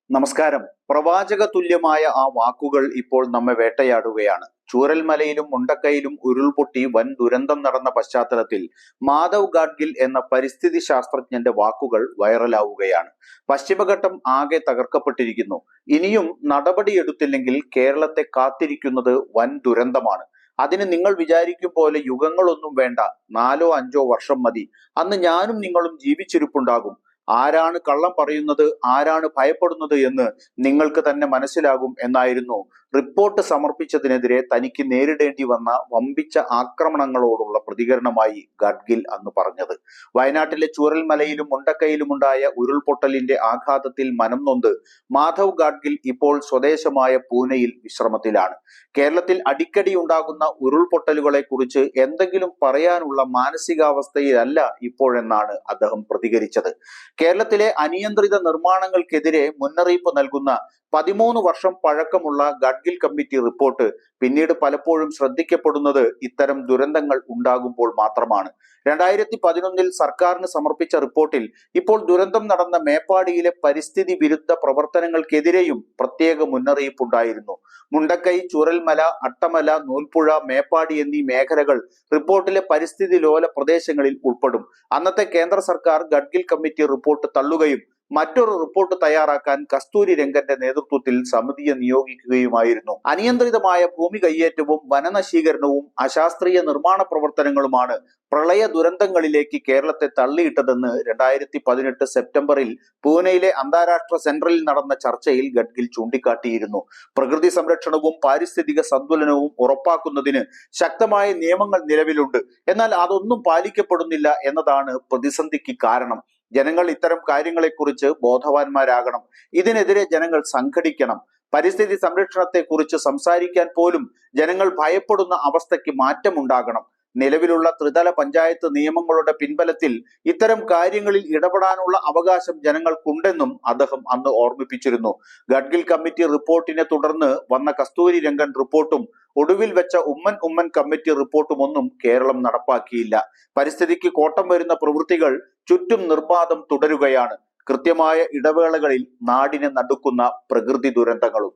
നമസ്കാരം. പ്രവാചക തുല്യമായ ആ വാക്കുകൾ ഇപ്പോൾ നമ്മെ വേട്ടയാടുകയാണ്. ചൂരൽമലയിലും മുണ്ടക്കയിലും ഉരുൾപൊട്ടി വൻ ദുരന്തം നടന്ന പശ്ചാത്തലത്തിൽ മാധവ് ഗാഡ്ഗിൽ എന്ന പരിസ്ഥിതി ശാസ്ത്രജ്ഞന്റെ വാക്കുകൾ വൈറലാവുകയാണ്. പശ്ചിമഘട്ടം ആകെ തകർക്കപ്പെട്ടിരിക്കുന്നു. ഇനിയും നടപടിയെടുത്തില്ലെങ്കിൽ കേരളത്തെ കാത്തിരിക്കുന്നത് വൻ ദുരന്തമാണ്. അതിന് നിങ്ങൾ വിചാരിക്കും പോലെ യുഗങ്ങളൊന്നും വേണ്ട, 4-5 വർഷം മതി. അന്ന് ഞാനും നിങ്ങളും ജീവിച്ചിരിപ്പുണ്ടാകും. ആരാണ് കള്ളം പറയുന്നത്, ആരാണ് ഭയപ്പെടുന്നത് എന്ന് നിങ്ങൾക്ക് തന്നെ മനസ്സിലാകും എന്നായിരുന്നു റിപ്പോർട്ട് സമർപ്പിച്ചതിനെതിരെ തനിക്ക് നേരിടേണ്ടി വന്ന വമ്പിച്ച ആക്രമണങ്ങളോടുള്ള പ്രതികരണമായി ഗാഡ്ഗിൽ അന്ന് പറഞ്ഞത്. വയനാട്ടിലെ ചൂരൽമലയിലും മുണ്ടക്കയിലുമുണ്ടായ ഉരുൾപൊട്ടലിന്റെ ആഘാതത്തിൽ മനം നൊന്ത് മാധവ് ഗാഡ്ഗിൽ ഇപ്പോൾ സ്വദേശമായ പൂനെയിൽ വിശ്രമത്തിലാണ്. കേരളത്തിൽ അടിക്കടി ഉണ്ടാകുന്ന ഉരുൾപൊട്ടലുകളെ കുറിച്ച് എന്തെങ്കിലും പറയാനുള്ള മാനസികാവസ്ഥയിലല്ല ഇപ്പോഴെന്നാണ് അദ്ദേഹം പ്രതികരിച്ചത്. കേരളത്തിലെ അനിയന്ത്രിത നിർമ്മാണങ്ങൾക്കെതിരെ മുന്നറിയിപ്പ് നൽകുന്ന 13 വർഷം പഴക്കമുള്ള ഗാഡ്ഗിൽ കമ്മിറ്റി റിപ്പോർട്ട് പിന്നീട് പലപ്പോഴും ശ്രദ്ധിക്കപ്പെടുന്നത് ഇത്തരം ദുരന്തങ്ങൾ ഉണ്ടാകുമ്പോൾ മാത്രമാണ്. 2011 സർക്കാരിന് സമർപ്പിച്ച റിപ്പോർട്ടിൽ ഇപ്പോൾ ദുരന്തം നടന്ന മേപ്പാടിയിലെ പരിസ്ഥിതി വിരുദ്ധ പ്രവർത്തനങ്ങൾക്കെതിരെയും പ്രത്യേക മുന്നറിയിപ്പുണ്ടായിരുന്നു. മുണ്ടക്കൈ, ചൂരൽമല, അട്ടമല, നൂൽപ്പുഴ, മേപ്പാടി എന്നീ മേഖലകൾ റിപ്പോർട്ടിലെ പരിസ്ഥിതി ലോല പ്രദേശങ്ങളിൽ ഉൾപ്പെടും. അന്നത്തെ കേന്ദ്ര സർക്കാർ ഗാഡ്ഗിൽ കമ്മിറ്റി റിപ്പോർട്ട് തള്ളുകയും മറ്റൊരു റിപ്പോർട്ട് തയ്യാറാക്കാൻ കസ്തൂരി രംഗന്റെ നേതൃത്വത്തിൽ സമിതിയെ നിയോഗിക്കുകയുമായിരുന്നു. അനിയന്ത്രിതമായ ഭൂമി കയ്യേറ്റവും വനനശീകരണവും അശാസ്ത്രീയ നിർമ്മാണ പ്രവർത്തനങ്ങളുമാണ് പ്രളയ ദുരന്തങ്ങളിലേക്ക് കേരളത്തെ തള്ളിയിട്ടതെന്ന് 2018 സെപ്റ്റംബറിൽ പൂനെയിലെ അന്താരാഷ്ട്ര സെന്ററിൽ നടന്ന ചർച്ചയിൽ ഗഡ്ഗിൽ ചൂണ്ടിക്കാട്ടിയിരുന്നു. പ്രകൃതി സംരക്ഷണവും പാരിസ്ഥിതിക സന്തുലനവും ഉറപ്പാക്കുന്നതിന് ശക്തമായ നിയമങ്ങൾ നിലവിലുണ്ട്. എന്നാൽ അതൊന്നും പാലിക്കപ്പെടുന്നില്ല എന്നതാണ് പ്രതിസന്ധിക്ക് കാരണം. ജനങ്ങൾ ഇത്തരം കാര്യങ്ങളെക്കുറിച്ച് ബോധവാന്മാരാകണം. ഇതിനെതിരെ ജനങ്ങൾ സംഘടിക്കണം. പരിസ്ഥിതി സംരക്ഷണത്തെക്കുറിച്ച് സംസാരിക്കാൻ പോലും ജനങ്ങൾ ഭയപ്പെടുന്ന അവസ്ഥയ്ക്ക് മാറ്റമുണ്ടാകണം. നിലവിലുള്ള ത്രിതല പഞ്ചായത്ത് നിയമങ്ങളുടെ പിൻബലത്തിൽ ഇത്തരം കാര്യങ്ങളിൽ ഇടപെടാനുള്ള അവകാശം ജനങ്ങൾക്കുണ്ടെന്നും അദ്ദേഹം അന്ന് ഓർമ്മിപ്പിച്ചിരുന്നു. ഗാഡ്ഗിൽ കമ്മിറ്റി റിപ്പോർട്ടിനെ തുടർന്ന് വന്ന കസ്തൂരി രംഗൻ റിപ്പോർട്ടും ഒടുവിൽ വെച്ച ഉമ്മൻ കമ്മിറ്റി റിപ്പോർട്ടും ഒന്നും കേരളം നടപ്പാക്കിയില്ല. പരിസ്ഥിതിക്ക് കോട്ടം വരുന്ന പ്രവൃത്തികൾ ചുറ്റും നിർബാധം തുടരുകയാണ്. കൃത്യമായ ഇടവേളകളിൽ നാടിനെ നടുക്കുന്ന പ്രകൃതി ദുരന്തങ്ങളും.